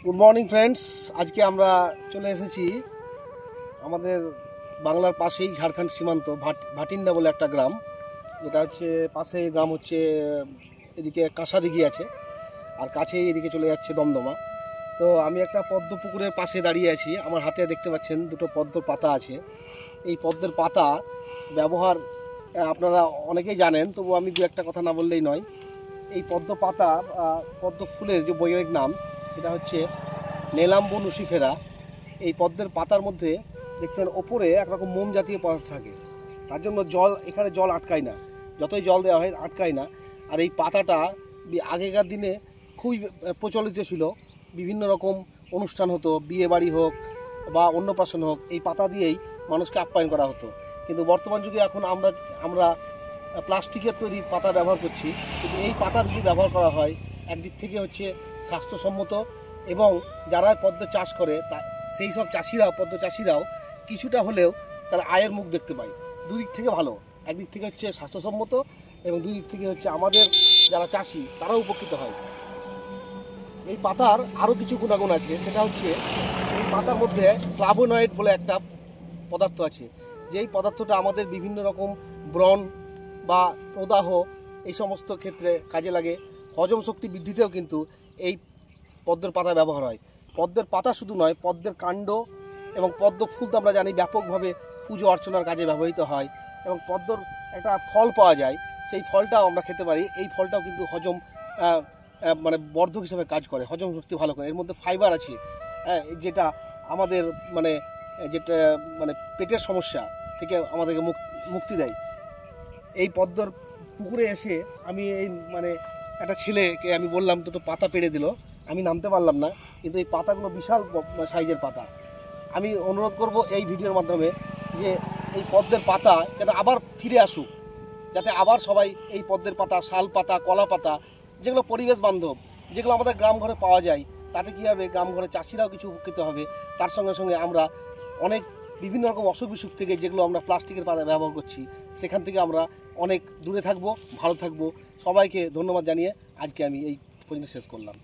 Good morning friends. আজকে আমরা চলে এসেছি আমাদের বাংলার পাশেই ঝাড়খণ্ড সীমান্ত ভাটিন্ডা বলে একটা গ্রাম, যেটা হচ্ছে পাশে গ্রাম হচ্ছে এদিকে কাঁসাদিঘি আছে, আর কাছেই এদিকে চলে যাচ্ছে দমদমা। তো আমি একটা পদ্ম পুকুরের পাশে দাঁড়িয়ে আছি। আমার হাতে দেখতে পাচ্ছেন দুটো পদ্মর পাতা আছে। এই পদ্মের পাতা ব্যবহার আপনারা অনেকেই জানেন, তবু আমি দু একটা কথা না বললেই নয়। এই পদ্ম পাতা পদ্ম ফুলের যে বৈজ্ঞানিক নাম সেটা হচ্ছে নেলাম্বু নুসিফেরা। এই পদ্মের পাতার মধ্যে দেখছেন ওপরে একরকম মোম জাতীয় পদার্থ থাকে, তার জন্য এখানে জল আটকায় না, যতই জল দেওয়া হয় আটকায় না। আর এই পাতাটা আগেকার দিনে খুবই প্রচলিত ছিল। বিভিন্ন রকম অনুষ্ঠান হতো, বিয়ে বাড়ি হোক বা অন্নপ্রাশন হোক, এই পাতা দিয়েই মানুষকে আপ্যায়ন করা হতো। কিন্তু বর্তমান যুগে এখন আমরা প্লাস্টিকের তৈরি পাতা ব্যবহার করছি। কিন্তু এই পাতা যদি ব্যবহার করা হয়, একদিক থেকে হচ্ছে স্বাস্থ্যসম্মত, এবং যারা পদ্ম চাষ করে সেই সব পদ্ম চাষিরাও কিছুটা হলেও তারা আয়ের মুখ দেখতে পায়। দুদিক থেকে ভালো, একদিক থেকে হচ্ছে স্বাস্থ্যসম্মত এবং দুই দিক থেকে হচ্ছে আমাদের যারা চাষি তারাও উপকৃত হয়। এই পাতার আরও কিছু গুণাগুণ আছে, সেটা হচ্ছে এই পাতার মধ্যে ফ্লাভোনয়েড বলে একটা পদার্থ আছে, যেই পদার্থটা আমাদের বিভিন্ন রকম ব্রণ বা প্রদাহ এই সমস্ত ক্ষেত্রে কাজে লাগে। হজম শক্তি বৃদ্ধিতেও কিন্তু এই পদ্মের পাতা ব্যবহার হয়। পদ্মের পাতা শুধু নয়, পদ্মের কাণ্ড এবং পদ্ম ফুল তো আমরা জানি ব্যাপকভাবে পুজো অর্চনার কাজে ব্যবহৃত হয়, এবং পদ্মর একটা ফল পাওয়া যায়, সেই ফলটাও আমরা খেতে পারি। এই ফলটাও কিন্তু হজম মানে বর্ধক হিসেবে কাজ করে, হজম শক্তি ভালো করে। এর মধ্যে ফাইবার আছে, যেটা আমাদের মানে পেটের সমস্যা থেকে আমাদেরকে মুক্তি দেয়। এই পদ্মর পুকুরে এসে আমি একটা ছেলেকে আমি বললাম দুটো পাতা পেড়ে দিল, আমি নামতে পারলাম না, কিন্তু এই পাতাগুলো বিশাল সাইজের পাতা। আমি অনুরোধ করব এই ভিডিওর মাধ্যমে যে এই পদ্মের পাতা যাতে আবার ফিরে আসুক, যাতে আবার সবাই এই পদ্মের পাতা, শাল পাতা, কলা পাতা, যেগুলো পরিবেশ বান্ধব, যেগুলো আমাদের গ্রাম ঘরে পাওয়া যায়, তাতে কী হবে, গ্রাম ঘরে চাষিরাও কিছু উপকৃত হবে। তার সঙ্গে সঙ্গে আমরা অনেক বিভিন্ন রকম অসুখ বিসুখ থেকে, যেগুলো আমরা প্লাস্টিকের পাতা ব্যবহার করছি, সেখান থেকে আমরা অনেক দূরে থাকবো, ভালো থাকবো। সবাইকে ধন্যবাদ জানিয়ে আজকে আমি এই পর্যন্ত শেষ করলাম।